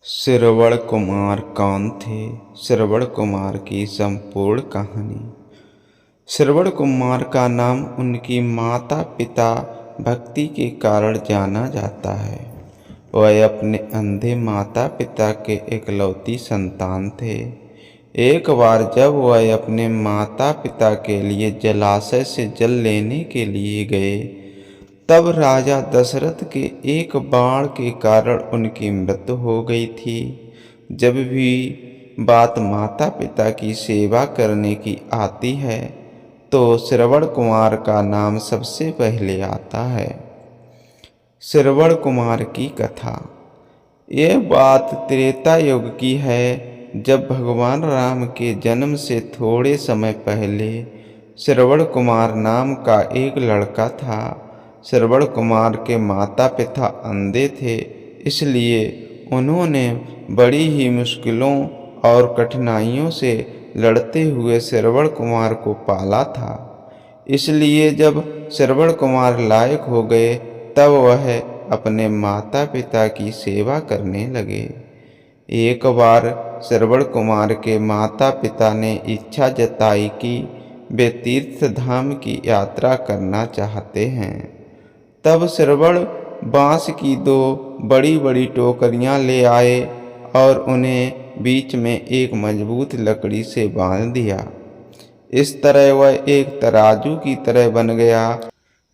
श्रवण कुमार कौन थे? श्रवण कुमार की संपूर्ण कहानी। श्रवण कुमार का नाम उनकी माता पिता भक्ति के कारण जाना जाता है। वह अपने अंधे माता पिता के इकलौती संतान थे। एक बार जब वह अपने माता पिता के लिए जलाशय से जल लेने के लिए गए, तब राजा दशरथ के एक बाण के कारण उनकी मृत्यु हो गई थी। जब भी बात माता पिता की सेवा करने की आती है तो श्रवण कुमार का नाम सबसे पहले आता है। श्रवण कुमार की कथा। यह बात त्रेता युग की है, जब भगवान राम के जन्म से थोड़े समय पहले श्रवण कुमार नाम का एक लड़का था। श्रवण कुमार के माता पिता अंधे थे, इसलिए उन्होंने बड़ी ही मुश्किलों और कठिनाइयों से लड़ते हुए श्रवण कुमार को पाला था। इसलिए जब श्रवण कुमार लायक हो गए, तब वह अपने माता पिता की सेवा करने लगे। एक बार श्रवण कुमार के माता पिता ने इच्छा जताई कि वे तीर्थ धाम की यात्रा करना चाहते हैं। तब श्रवण बांस की दो बड़ी बड़ी टोकरियां ले आए और उन्हें बीच में एक मजबूत लकड़ी से बांध दिया। इस तरह वह एक तराजू की तरह बन गया,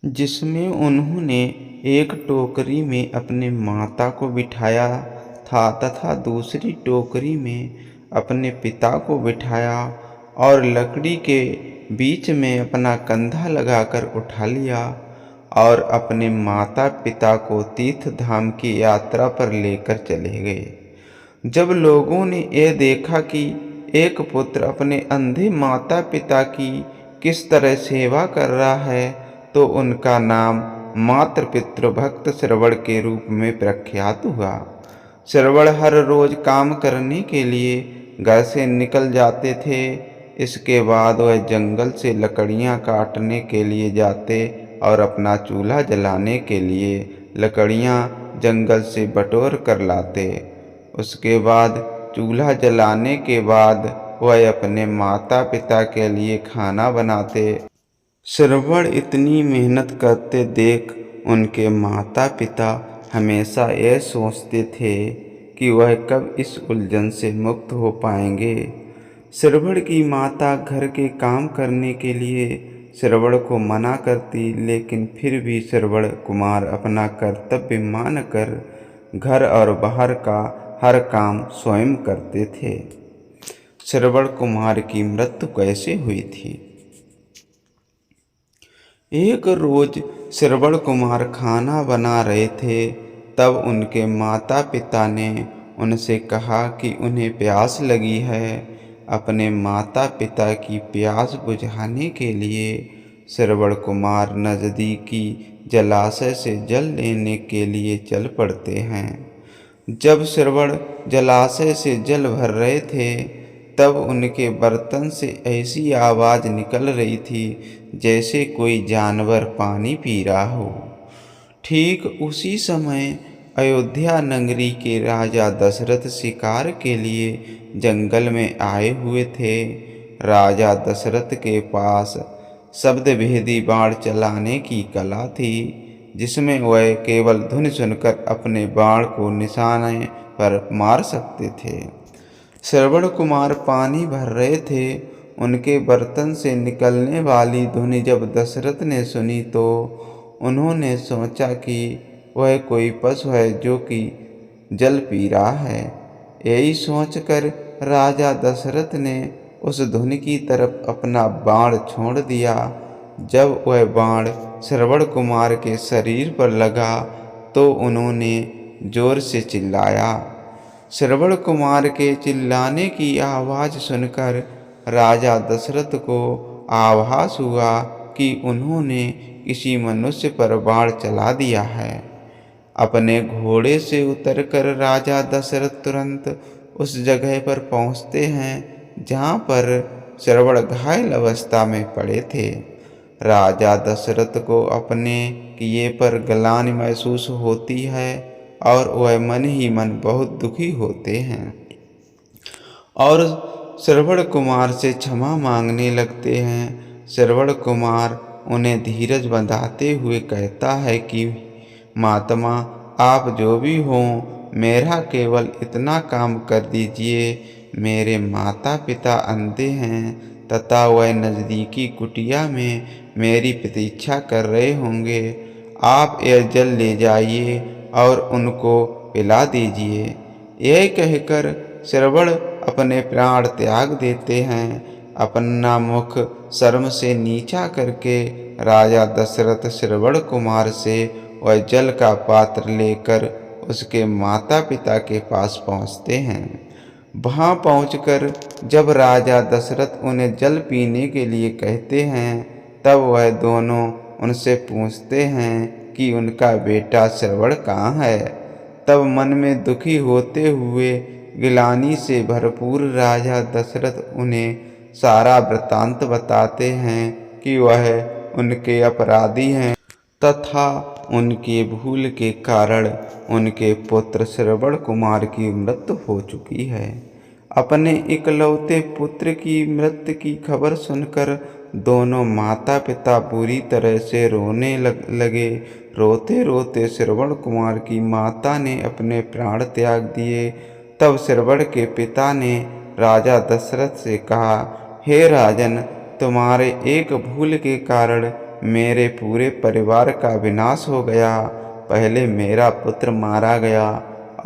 जिसमें उन्होंने एक टोकरी में अपने माता को बिठाया था तथा दूसरी टोकरी में अपने पिता को बिठाया और लकड़ी के बीच में अपना कंधा लगाकर उठा लिया और अपने माता पिता को तीर्थ धाम की यात्रा पर लेकर चले गए। जब लोगों ने यह देखा कि एक पुत्र अपने अंधे माता पिता की किस तरह सेवा कर रहा है, तो उनका नाम मातृ पितृ भक्त श्रवण के रूप में प्रख्यात हुआ। श्रवण हर रोज काम करने के लिए घर से निकल जाते थे। इसके बाद वह जंगल से लकड़ियां काटने के लिए जाते और अपना चूल्हा जलाने के लिए लकड़ियां जंगल से बटोर कर लाते। उसके बाद चूल्हा जलाने के बाद वह अपने माता पिता के लिए खाना बनाते। श्रवण इतनी मेहनत करते देख उनके माता पिता हमेशा यह सोचते थे कि वह कब इस उलझन से मुक्त हो पाएंगे। श्रवण की माता घर के काम करने के लिए श्रवण को मना करती, लेकिन फिर भी श्रवण कुमार अपना कर्तव्य मानकर घर और बाहर का हर काम स्वयं करते थे। श्रवण कुमार की मृत्यु कैसे हुई थी? एक रोज श्रवण कुमार खाना बना रहे थे, तब उनके माता पिता ने उनसे कहा कि उन्हें प्यास लगी है। अपने माता पिता की प्यास बुझाने के लिए श्रवण कुमार नज़दीकी जलाशय से जल लेने के लिए चल पड़ते हैं। जब श्रवण जलाशय से जल भर रहे थे, तब उनके बर्तन से ऐसी आवाज़ निकल रही थी जैसे कोई जानवर पानी पी रहा हो। ठीक उसी समय अयोध्या नगरी के राजा दशरथ शिकार के लिए जंगल में आए हुए थे। राजा दशरथ के पास शब्द भेदी बाण चलाने की कला थी, जिसमें वह केवल धुन सुनकर अपने बाण को निशाने पर मार सकते थे। श्रवण कुमार पानी भर रहे थे। उनके बर्तन से निकलने वाली धुन जब दशरथ ने सुनी तो उन्होंने सोचा कि वह कोई पशु है जो कि जल पी रहा है। यही सोचकर राजा दशरथ ने उस धुन की तरफ अपना बाण छोड़ दिया। जब वह बाण श्रवण कुमार के शरीर पर लगा तो उन्होंने जोर से चिल्लाया। श्रवण कुमार के चिल्लाने की आवाज़ सुनकर राजा दशरथ को आभास हुआ कि उन्होंने किसी मनुष्य पर बाण चला दिया है। अपने घोड़े से उतरकर राजा दशरथ तुरंत उस जगह पर पहुंचते हैं जहां पर श्रवण घायल अवस्था में पड़े थे। राजा दशरथ को अपने किए पर ग्लानि महसूस होती है और वह मन ही मन बहुत दुखी होते हैं और श्रवण कुमार से क्षमा मांगने लगते हैं। श्रवण कुमार उन्हें धीरज बंधाते हुए कहता है कि महात्मा, आप जो भी हों, मेरा केवल इतना काम कर दीजिए। मेरे माता पिता अंधे हैं तथा वह नज़दीकी कुटिया में मेरी प्रतीक्षा कर रहे होंगे। आप यह जल ले जाइए और उनको पिला दीजिए। यह कहकर श्रवण अपने प्राण त्याग देते हैं। अपना मुख शर्म से नीचा करके राजा दशरथ श्रवण कुमार से वह जल का पात्र लेकर उसके माता पिता के पास पहुँचते हैं। वहाँ पहुँचकर जब राजा दशरथ उन्हें जल पीने के लिए कहते हैं, तब वह दोनों उनसे पूछते हैं कि उनका बेटा श्रवण कहाँ है। तब मन में दुखी होते हुए गिलानी से भरपूर राजा दशरथ उन्हें सारा वृत्तांत बताते हैं कि वह उनके अपराधी हैं तथा उनके भूल के कारण उनके पुत्र श्रवण कुमार की मृत्यु हो चुकी है। अपने इकलौते पुत्र की मृत्यु की खबर सुनकर दोनों माता पिता बुरी तरह से रोने लगे। रोते रोते श्रवण कुमार की माता ने अपने प्राण त्याग दिए। तब श्रवण के पिता ने राजा दशरथ से कहा, हे राजन, तुम्हारे एक भूल के कारण मेरे पूरे परिवार का विनाश हो गया। पहले मेरा पुत्र मारा गया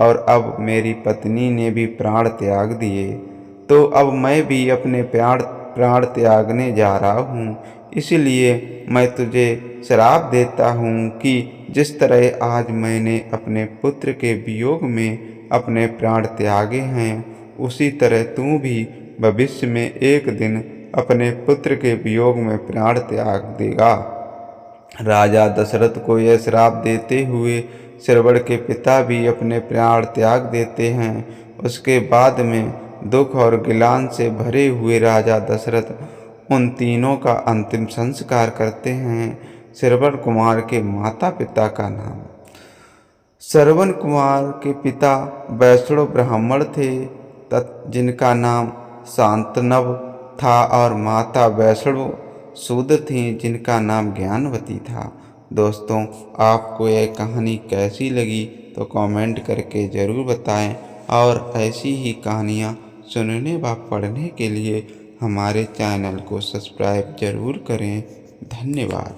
और अब मेरी पत्नी ने भी प्राण त्याग दिए, तो अब मैं भी अपने प्राण त्यागने जा रहा हूँ। इसलिए मैं तुझे श्राप देता हूँ कि जिस तरह आज मैंने अपने पुत्र के वियोग में अपने प्राण त्यागे हैं, उसी तरह तू भी भविष्य में एक दिन अपने पुत्र के वियोग में प्राण त्याग देगा। राजा दशरथ को यह श्राप देते हुए श्रवण के पिता भी अपने प्राण त्याग देते हैं। उसके बाद में दुख और गिलान से भरे हुए राजा दशरथ उन तीनों का अंतिम संस्कार करते हैं। श्रवण कुमार के माता पिता का नाम। श्रवण कुमार के पिता वैष्णव ब्राह्मण थे जिनका नाम शांतनव था और माता वैष्णव शूद्र थीं जिनका नाम ज्ञानवती था। दोस्तों, आपको यह कहानी कैसी लगी तो कमेंट करके ज़रूर बताएं और ऐसी ही कहानियाँ सुनने व पढ़ने के लिए हमारे चैनल को सब्सक्राइब ज़रूर करें। धन्यवाद।